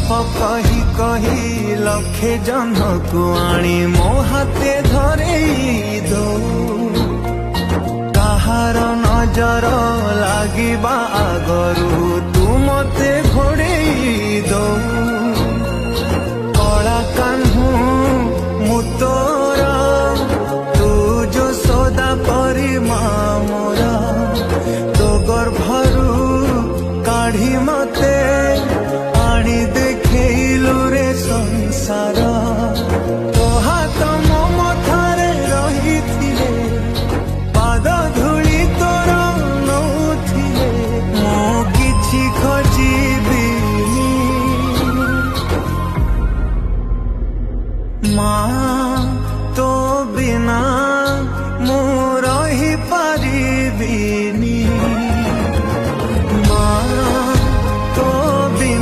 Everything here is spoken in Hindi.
कही कही लक्षे जन को आनी मो हाथे धरेई दो कहार नजर लागिबा आगरू तू मते घोड़ेई दो कला कान्हू मु तोरा तू जो सदा परी मोरा तो गर्भरू काढ़ी मते आनी देखैलु रे संसार तो हाथ मो मथारे रहिथिले पाद धूली तोर नौथिले मो किछि खोजिबी माँ तो बिना मु रही पारिबी